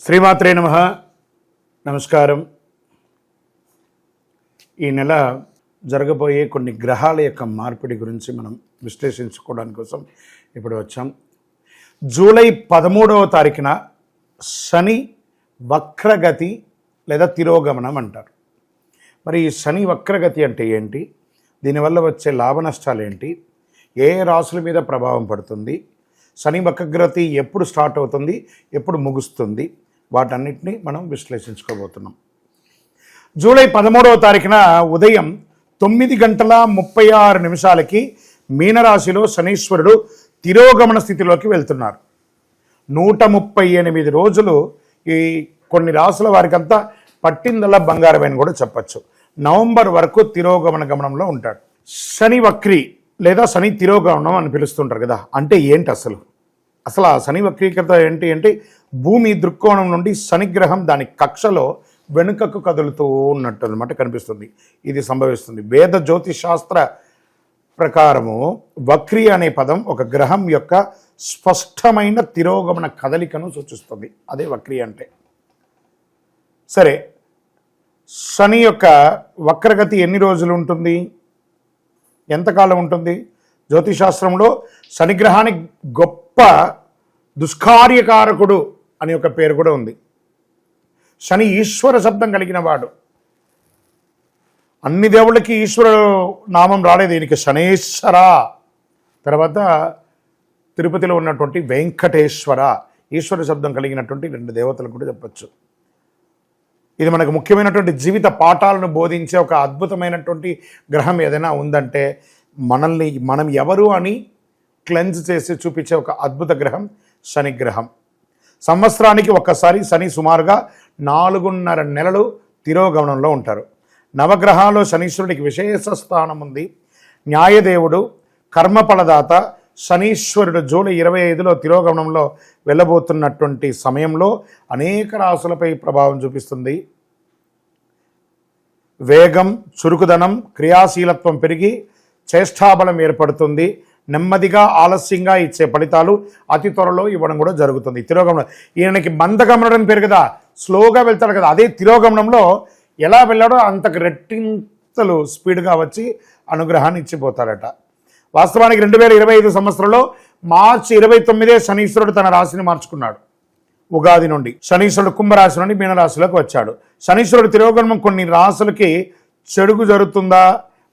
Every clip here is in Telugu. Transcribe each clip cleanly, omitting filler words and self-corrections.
శ్రీమాత్రే నమః. నమస్కారం. ఈ నెల జరగబోయే కొన్ని గ్రహాల యొక్క మార్పిడి గురించి మనం విశ్లేషించుకోవడానికి కోసం ఇప్పుడు వచ్చాం. జూలై 13వ తారీఖున శని వక్రగతి లేదా తిరోగమనం అంటారు. మరి ఈ శని వక్రగతి అంటే ఏంటి, దీనివల్ల వచ్చే లాభ నష్టాలు ఏంటి, ఏ రాశుల మీద ప్రభావం పడుతుంది, శని వక్రగతి ఎప్పుడు స్టార్ట్ అవుతుంది, ఎప్పుడు ముగుస్తుంది, వాటన్నిటిని మనం విశ్లేషించుకోబోతున్నాం. జూలై 13వ తారీఖున ఉదయం 9:36 మీనరాశిలో శనీశ్వరుడు తిరోగమన స్థితిలోకి వెళ్తున్నారు. 138 రోజులు ఈ కొన్ని రాశుల వారికంతా పట్టిందల్లా బంగారమైన కూడా చెప్పచ్చు. నవంబర్ వరకు తిరోగమన గమనంలో ఉంటాడు. శని వక్రి లేదా శని తిరోగమనం అని పిలుస్తుంటారు కదా, అంటే ఏంటి అసలు ఆ శని వక్రీకృత ఏంటి అంటే భూమి దృక్కోణం నుండి శనిగ్రహం దాని కక్షలో వెనుకకు కదులుతూ ఉన్నట్టు అనమాట కనిపిస్తుంది. ఇది సంభవిస్తుంది. వేద జ్యోతిశాస్త్ర ప్రకారము వక్రి అనే పదం ఒక గ్రహం యొక్క స్పష్టమైన తిరోగమన కదలికను సూచిస్తుంది. అదే వక్రి అంటే. సరే, శని యొక్క వక్రగతి ఎన్ని రోజులు ఉంటుంది, ఎంతకాలం ఉంటుంది? జ్యోతిశాస్త్రంలో శనిగ్రహానికి గొప్ప దుష్కార్యకారకుడు అనే ఒక పేరు కూడా ఉంది. శని ఈశ్వర శబ్దం కలిగిన వాడు. అన్ని దేవుళ్ళకి ఈశ్వర నామం రాలేదు, దీనికి శనేశ్వర, తర్వాత తిరుపతిలో ఉన్నటువంటి వెంకటేశ్వర, ఈశ్వర శబ్దం కలిగినటువంటి 2 దేవతలు కూడా చెప్పచ్చు. ఇది మనకు ముఖ్యమైనటువంటి జీవిత పాఠాలను బోధించే ఒక అద్భుతమైనటువంటి గ్రహం ఏదైనా ఉందంటే మనం ఎవరు అని క్లెన్స్ చేసి చూపించే ఒక అద్భుత గ్రహం శని గ్రహం. సంవత్సరానికి ఒక్కసారి శని సుమారుగా 4.5 నెలలు తిరోగమనంలో ఉంటారు. నవగ్రహాల్లో శనీశ్వరుడికి విశేష స్థానం ఉంది. న్యాయదేవుడు, కర్మఫలదాత శనీశ్వరుడు జూలై 25లో తిరోగమనంలో వెళ్ళబోతున్నటువంటి సమయంలో అనేక రాశులపై ప్రభావం చూపిస్తుంది. వేగం, చురుకుదనం, క్రియాశీలత్వం పెరిగి చేష్టాబలం ఏర్పడుతుంది. నెమ్మదిగా ఆలస్యంగా ఇచ్చే ఫలితాలు అతి త్వరలో ఇవ్వడం కూడా జరుగుతుంది. తిరోగమనం ఈయనకి మందగమనం పేరు కదా, స్లోగా వెళ్తాడు కదా, అదే తిరోగమనంలో ఎలా వెళ్ళాడో అంతకు రెట్టింతలు స్పీడ్గా వచ్చి అనుగ్రహాన్ని ఇచ్చిపోతాడట. వాస్తవానికి 2025 సంవత్సరంలో మార్చి 29 శనీశ్వరుడు తన రాశిని మార్చుకున్నాడు. ఉగాది నుండి శనీశ్వరుడు కుంభరాశి నుండి మీనరాశిలోకి వచ్చాడు. శనీశ్వరుడు తిరోగమనం కొన్ని రాశులకి చెడుగు జరుగుతుందా,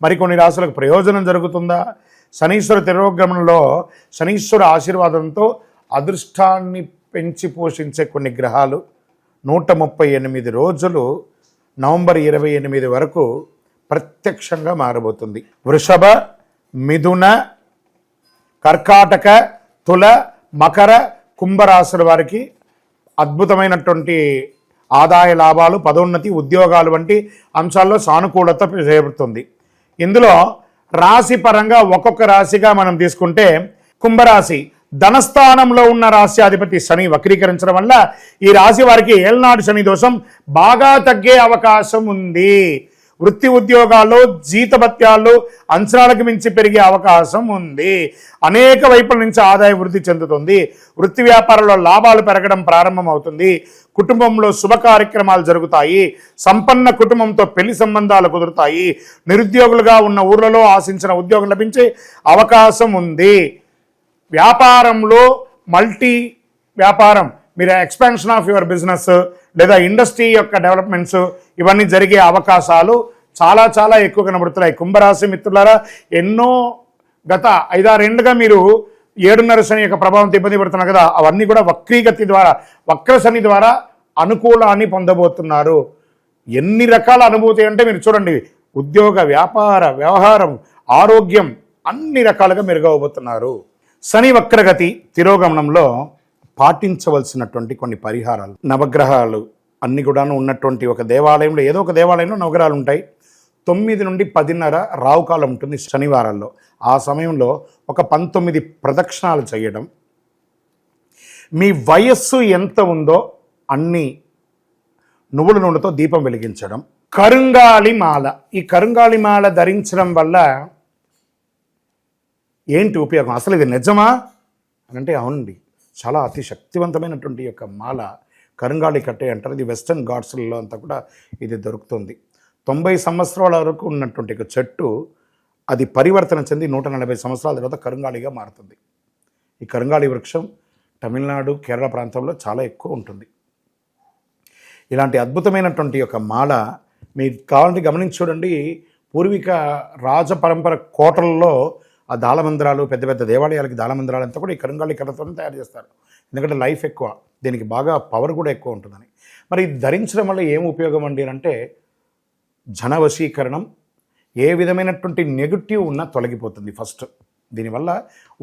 మరికొన్ని రాశులకు ప్రయోజనం జరుగుతుందా? శనీశ్వర తిరోగమనంలో శనీశ్వర ఆశీర్వాదంతో అదృష్టాన్ని పెంచి పోషించే కొన్ని గ్రహాలు 138 రోజులు నవంబర్ 28 వరకు ప్రత్యక్షంగా మారబోతుంది. వృషభ, మిథున, కర్కాటక, తుల, మకర, కుంభరాశుల వారికి అద్భుతమైనటువంటి ఆదాయ లాభాలు, పదోన్నతి, ఉద్యోగాలు వంటి అంశాల్లో సానుకూలత చేపడుతుంది. ఇందులో రాశి పరంగా ఒక్కొక్క రాశిగా మనం తీసుకుంటే, కుంభరాశి ధనస్థానంలో ఉన్న రాశ్యాధిపతి శని వక్రీకరించడం వల్ల ఈ రాశి వారికి ఏళ్నాడు శని దోషం బాగా తగ్గే అవకాశం ఉంది. వృత్తి ఉద్యోగాల్లో జీతభత్యాలు అంచనాలకు మించి పెరిగే అవకాశం ఉంది. అనేక వైపుల నుంచి ఆదాయ వృద్ధి చెందుతుంది. వృత్తి వ్యాపారంలో లాభాలు పెరగడం ప్రారంభమవుతుంది. కుటుంబంలో శుభ కార్యక్రమాలు జరుగుతాయి. సంపన్న కుటుంబంతో పెళ్లి సంబంధాలు కుదురుతాయి. నిరుద్యోగులుగా ఉన్న ఊర్లలో ఆశించిన ఉద్యోగం లభించే అవకాశం ఉంది. వ్యాపారంలో మల్టీ వ్యాపారం, మీరు ఎక్స్పాన్షన్ ఆఫ్ యువర్ బిజినెస్ లేదా ఇండస్ట్రీ యొక్క డెవలప్మెంట్స్ ఇవన్నీ జరిగే అవకాశాలు చాలా చాలా ఎక్కువ కనబడుతున్నాయి. కుంభరాశి మిత్రులారా, ఎన్నో గత 5-6 ఏళ్ళుగా మీరు 7.5 శని యొక్క ప్రభావంతో ఇబ్బంది పడుతున్నారు కదా, అవన్నీ కూడా వక్రీగతి ద్వారా, వక్ర శని ద్వారా అనుకూలాన్ని పొందబోతున్నారు. ఎన్ని రకాల అనుభూతి అంటే మీరు చూడండి, ఉద్యోగ, వ్యాపార, వ్యవహారం, ఆరోగ్యం అన్ని రకాలుగా మెరుగవబోతున్నారు. శని వక్రగతి తిరోగమనంలో పాటించవలసినటువంటి కొన్ని పరిహారాలు, నవగ్రహాలు అన్ని కూడా ఉన్నటువంటి ఒక దేవాలయంలో, ఏదో ఒక దేవాలయంలో నవగ్రహాలు ఉంటాయి. 9 నుండి 10:30 రావుకాలం ఉంటుంది శనివారాల్లో. ఆ సమయంలో ఒక 19 ప్రదక్షిణాలు చేయడం, మీ వయస్సు ఎంత ఉందో అన్ని నువ్వుల నూనెతో దీపం వెలిగించడం, కరుంగాలి మాల, ఈ కరుంగాలి మాల ధరించడం వల్ల ఏంటి ఉపయోగం, అసలు ఇది నిజమా అని అంటే అవునండి, చాలా అతి శక్తివంతమైనటువంటి యొక్క మాల కరుంగాళి కట్టే అంటారు. ఇది వెస్టర్న్ ఘాట్స్లలో అంతా కూడా ఇది దొరుకుతుంది. 90 సంవత్సరాల వరకు ఉన్నటువంటి ఒక చెట్టు అది పరివర్తన చెంది 140 సంవత్సరాల తర్వాత కరుంగాళిగా మారుతుంది. ఈ కరుంగాళి వృక్షం తమిళనాడు, కేరళ ప్రాంతంలో చాలా ఎక్కువ ఉంటుంది. ఇలాంటి అద్భుతమైనటువంటి ఒక మాల మీకు కావాలంటే గమనించి చూడండి. పూర్వీక రాజ పరంపర కోటలలో ఆ దాళమందిరాలు, పెద్ద పెద్ద దేవాలయాలకి దాళమందిరాలు అంతా కూడా ఈ కరుంగాళి కర్రతో తయారు చేస్తారు. ఎందుకంటే లైఫ్ ఎక్కువ, దీనికి బాగా పవర్ కూడా ఎక్కువ ఉంటుందని. మరి ధరించడం వల్ల ఏం ఉపయోగం అండి అంటే జనవశీకరణం, ఏ విధమైనటువంటి నెగిటివ్ ఉన్నా తొలగిపోతుంది. ఫస్ట్ దీనివల్ల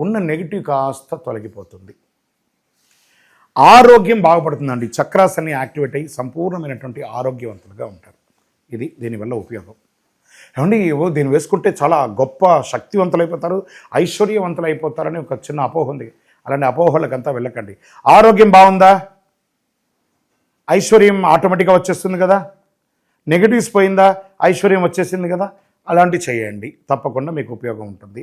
ఉన్న నెగిటివ్ కాస్త తొలగిపోతుంది. ఆరోగ్యం బాగుపడుతుందండి. చక్రాస్ అన్ని యాక్టివేట్ అయ్యి సంపూర్ణమైనటువంటి ఆరోగ్యవంతులుగా ఉంటారు. ఇది దీనివల్ల ఉపయోగం. ఏమండి దీన్ని వేసుకుంటే చాలా గొప్ప శక్తివంతులైపోతారు, ఐశ్వర్యవంతులు అయిపోతారని ఒక చిన్న అపోహ ఉంది. అలాంటి అపోహలకంతా వెళ్ళకండి. ఆరోగ్యం బాగుందా, ఐశ్వర్యం ఆటోమేటిక్గా వచ్చేస్తుంది కదా. నెగిటివ్స్ పోయిందా, ఐశ్వర్యం వచ్చేసింది కదా. అలాంటివి చేయండి, తప్పకుండా మీకు ఉపయోగం ఉంటుంది.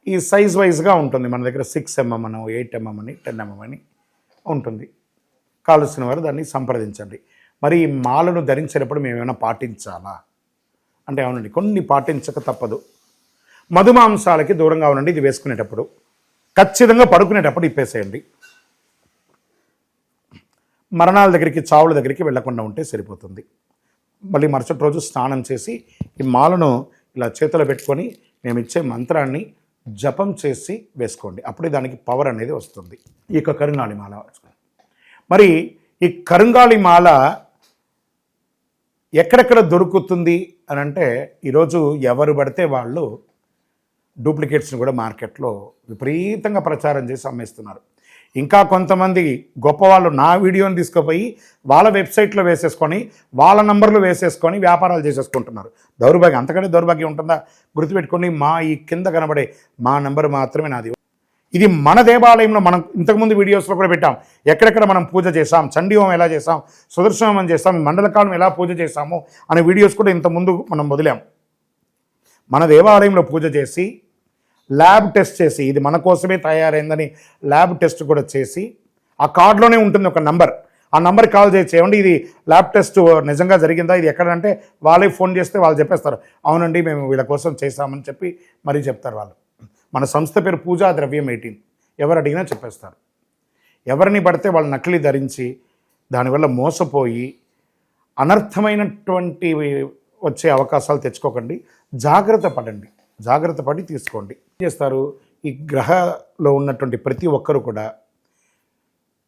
ఈ సైజ్ వైజ్గా ఉంటుంది. మన దగ్గర 6 mm అని, 8 mm అని, 10 mm అని ఉంటుంది. కావలసిన వారు దాన్ని సంప్రదించండి. మరి ఈ మాలను ధరించేటప్పుడు మేము ఏమైనా పాటించాలా అంటే అవునండి, కొన్ని పాటించక తప్పదు. మధుమాంసాలకి దూరంగా ఉండండి. ఇది వేసుకునేటప్పుడు ఖచ్చితంగా పడుకునేటప్పుడు ఇప్పేసేయండి. మరణాల దగ్గరికి, చావుల దగ్గరికి వెళ్లకుండా ఉంటే సరిపోతుంది. మళ్ళీ మరుసటి రోజు స్నానం చేసి ఈ మాలను ఇలా చేతిలో పెట్టుకొని మేము ఇచ్చే మంత్రాన్ని జపం చేసి వేసుకోండి. అప్పుడే దానికి పవర్ అనేది వస్తుంది. ఈ యొక్క కరుంగాళి మాల. మరి ఈ కరుంగాళి మాల ఎక్కడెక్కడ దొరుకుతుంది అని అంటే ఈరోజు ఎవరు పడితే వాళ్ళు డూప్లికేట్స్ని కూడా మార్కెట్లో విపరీతంగా ప్రచారం చేసి అమ్మేస్తున్నారు. ఇంకా కొంతమంది గొప్పవాళ్ళు నా వీడియోని తీసుకుపోయి వాళ్ళ వెబ్సైట్లో వేసేసుకొని వాళ్ళ నంబర్లు వేసేసుకొని వ్యాపారాలు చేసేసుకుంటున్నారు. దౌర్భాగ్యం, అంతకంటే దౌర్భాగ్యం ఉంటుందా? గుర్తుపెట్టుకొని మా ఈ కింద కనబడే మా నంబర్ మాత్రమే నాది. ఇది మన దేవాలయంలో మనం ఇంతకుముందు వీడియోస్లో కూడా పెట్టాం. ఎక్కడెక్కడ మనం పూజ చేసాం, చండీహోమం ఎలా చేసాం, సుదర్శనం చేసాం, మండలకాలం ఎలా పూజ చేసాము అనే వీడియోస్ కూడా ఇంతకుముందు మనం వదిలాం. మన దేవాలయంలో పూజ చేసి ల్యాబ్ టెస్ట్ చేసి ఇది మన కోసమే తయారైందని ల్యాబ్ టెస్ట్ కూడా చేసి ఆ కార్డులోనే ఉంటుంది ఒక నంబర్. ఆ నంబర్కి కాల్ చేసి ఏమండి ఇది ల్యాబ్ టెస్ట్ నిజంగా జరిగిందా, ఇది ఎక్కడంటే వాళ్ళే ఫోన్ చేస్తే వాళ్ళు చెప్పేస్తారు అవునండి మేము వీళ్ళ కోసం చేశామని చెప్పి మరీ చెప్తారు వాళ్ళు. మన సంస్థ పేరు పూజా ద్రవ్యం 18. ఎవరు అడిగినా చెప్పేస్తారు. ఎవరిని పడితే వాళ్ళు నకిలీ ధరించి దానివల్ల మోసపోయి అనర్థమైనటువంటి వచ్చే అవకాశాలు తెచ్చుకోకండి. జాగ్రత్త పడండి, జాగ్రత్త పడి తీసుకోండి. ఏం చేస్తారు, ఈ గ్రహలో ఉన్నటువంటి ప్రతి ఒక్కరు కూడా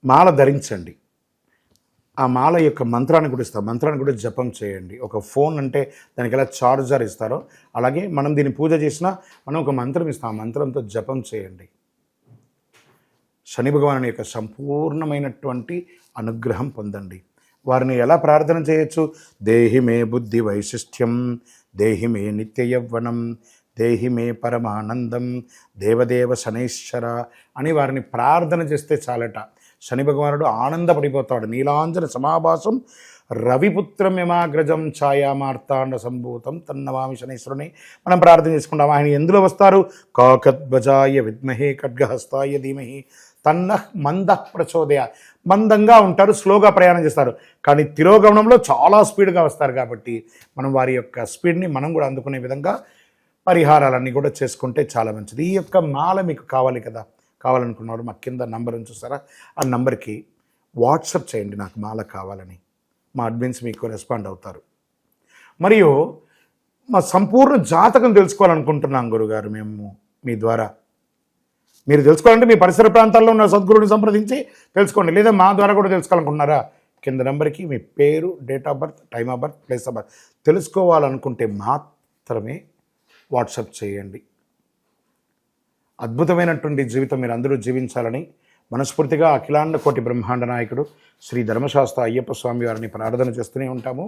మాల ధరించండి. ఆ మాల యొక్క మంత్రాన్ని కూడా ఇస్తారు, మంత్రాన్ని కూడా జపం చేయండి. ఒక ఫోన్ అంటే దానికి ఎలా చార్జర్ ఇస్తారో అలాగే మనం దీన్ని పూజ చేసినా మనం ఒక మంత్రం ఇస్తాం, ఆ మంత్రంతో జపం చేయండి. శని భగవాను యొక్క సంపూర్ణమైనటువంటి అనుగ్రహం పొందండి. వారిని ఎలా ప్రార్థన చేయొచ్చు? దేహి మే బుద్ధి వైశిష్ట్యం, దేహి మే నిత్య యవ్వనం, దేహి మే పరమానందం, దేవదేవ శనైశ్వర అని వారిని ప్రార్థన చేస్తే చాలట. శని భగవానుడు ఆనందపడిపోతాడు. నీలాంజన సమాభాసం రవిపుత్రం యమాగ్రజం ఛాయామార్తాండ సంభూతం తన్నమామి శనైశ్వరుని మనం ప్రార్థన చేసుకుంటాం. ఆయన ఎందులో వస్తారు? కాకద్వజాయ విద్మహే ఖడ్గహస్తాయ ధీమహి తన్నః మందః ప్రచోదయ. మందంగా ఉంటారు, స్లోగా ప్రయాణం చేస్తారు, కానీ తిరోగమనంలో చాలా స్పీడ్గా వస్తారు. కాబట్టి మనం వారి యొక్క స్పీడ్ని మనం కూడా అందుకునే విధంగా పరిహారాలన్నీ కూడా చేసుకుంటే చాలా మంచిది. ఈ యొక్క మాల మీకు కావాలి కదా, కావాలనుకున్నవాడు మా కింద నంబర్ చూసారా, ఆ నంబర్కి వాట్సాప్ చేయండి నాకు మాల కావాలని. మా అడ్మిన్స్ మీకు రెస్పాండ్ అవుతారు. మరియు మా సంపూర్ణ జాతకం తెలుసుకోవాలనుకుంటున్నాం గురుగారు మేము మీ ద్వారా. మీరు తెలుసుకోవాలంటే మీ పరిసర ప్రాంతాల్లో ఉన్న సద్గురుని సంప్రదించి తెలుసుకోండి, లేదా మా ద్వారా కూడా తెలుసుకోవాలనుకుంటున్నారా, కింద నెంబర్కి మీ పేరు, date of birth, time of birth, place of birth తెలుసుకోవాలనుకుంటే మాత్రమే వాట్సాప్ చేయండి. అద్భుతమైనటువంటి జీవితం మీరు అందరూ జీవించాలని మనస్ఫూర్తిగా అఖిలాండ కోటి బ్రహ్మాండ నాయకుడు శ్రీ ధర్మశాస్త్ర అయ్యప్ప స్వామి వారిని ప్రార్థన చేస్తూనే ఉంటాము.